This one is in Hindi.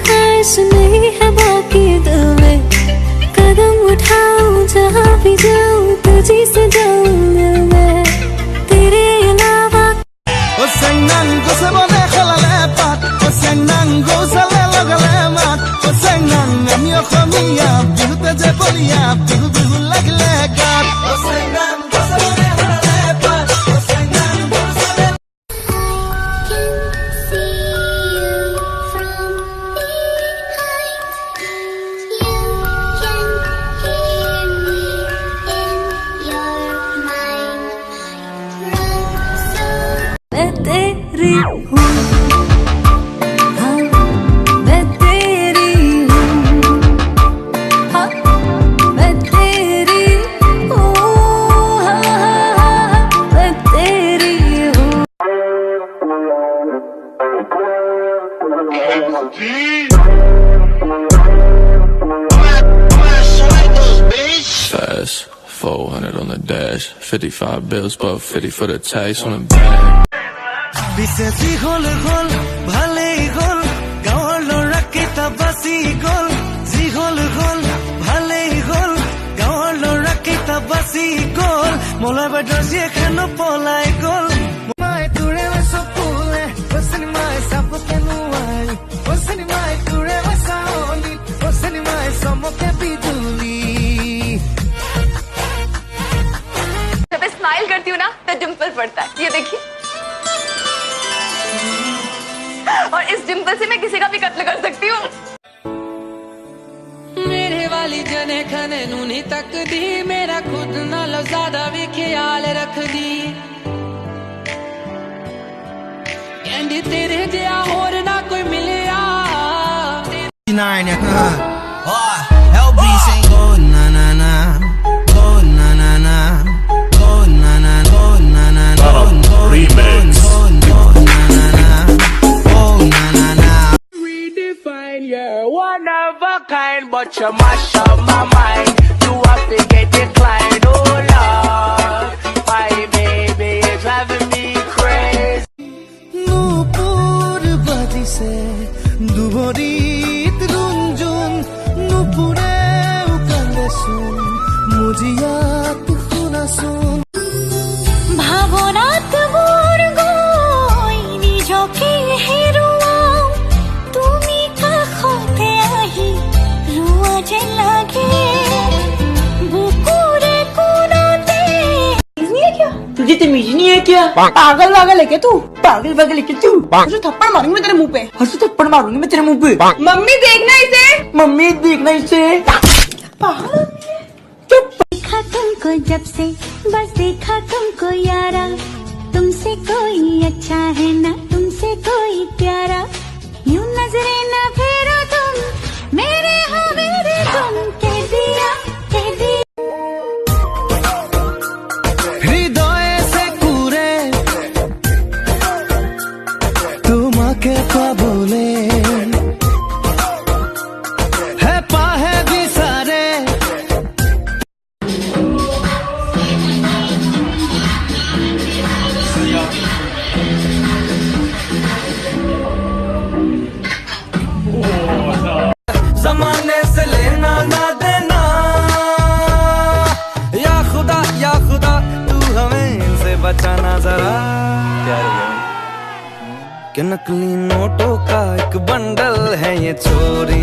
ख्वाहिश नहीं है बाकी दिल में, कदम उठाऊं जहाँ भी जाऊं तुझी से जाऊं मिल मैं, तेरे अलावा मैं तेरी हूँ, हाँ मैं तेरी हूँ, हाँ मैं तेरी हूँ, हाँ मैं तेरी हूँ। Fast 400 on the dash, 55 bills, but 50 for the taste on the bag. বিশেষি হল হল ভালেই হল গাঁৱৰ ল'ৰা কেইটা বাচি গ'ল, যি হল হল ভালেই হল গাঁৱৰ ল'ৰা কেইটা বাচি গ'ল, মলাই বাইদেউৰ জীয়েকখনো পলাই গ'ল। মাই তোৰে চকুলে অচনি মাই চাপকে নোৱাৰি, অচনি মাই তোৰে চাৱনি, অচনি মাই চমকে বিজুলি। जब मैं स्माइल करती हूँ ना तो डिम्पल पड़ता है, ये देखिए, और इस डिम्पल से मैं किसी का भी कत्ल कर सकती हूँ। मेरे वाली जने खने नूनी तक दी, मेरा खुद नालों ज्यादा भी ख्याल रख दी, कैंडी तेरे जिया होर ना कोई मिले आ। LB saying go na na na, go na na na, go na na go na na na, remix. One of a kind, but you mash up my mind. You have to get declined, oh Lord. My baby is driving me crazy. নূপুর বাজিছে দুবৰিত ৰুঞ্জুন, নূপুৰে কান্দেচোন মুজিয়াত শুনাচোন। ভাৱনাত মোৰ গৈ নিজকে হেৰুৱাও, তুমি কাষতে আহি ৰোৱা যেন লাগে বুকুৰে কোণতে। तुझे तमीज नहीं है क्या? पागल वागल है क्या तू? पागल वागल है क्या तू? तुझे थप्पड़ मारूंगी मैं तेरे मुंह पे, हर से थप्पड़ मारूंगी मैं तेरे मुंह पे। मम्मी देखना इसे, मम्मी देखना इसे। पागल चुप। देखा तुमको जब से बस देखा तुमको यारा, तुमसे कोई अच्छा है ना तुमसे कोई प्यारा, यूं नजरे न फेरो तुम मेरे हो मेरे तुम, कह दिया कह दिया। হৃদয়ে সে কুরে তোমাকে পাবলে, হে পাহে বিচারে जमाने से लेना ना देना, या खुदा तू हमें इनसे बचाना जरा। कि नकली नोटों का एक बंडल है ये चोरी।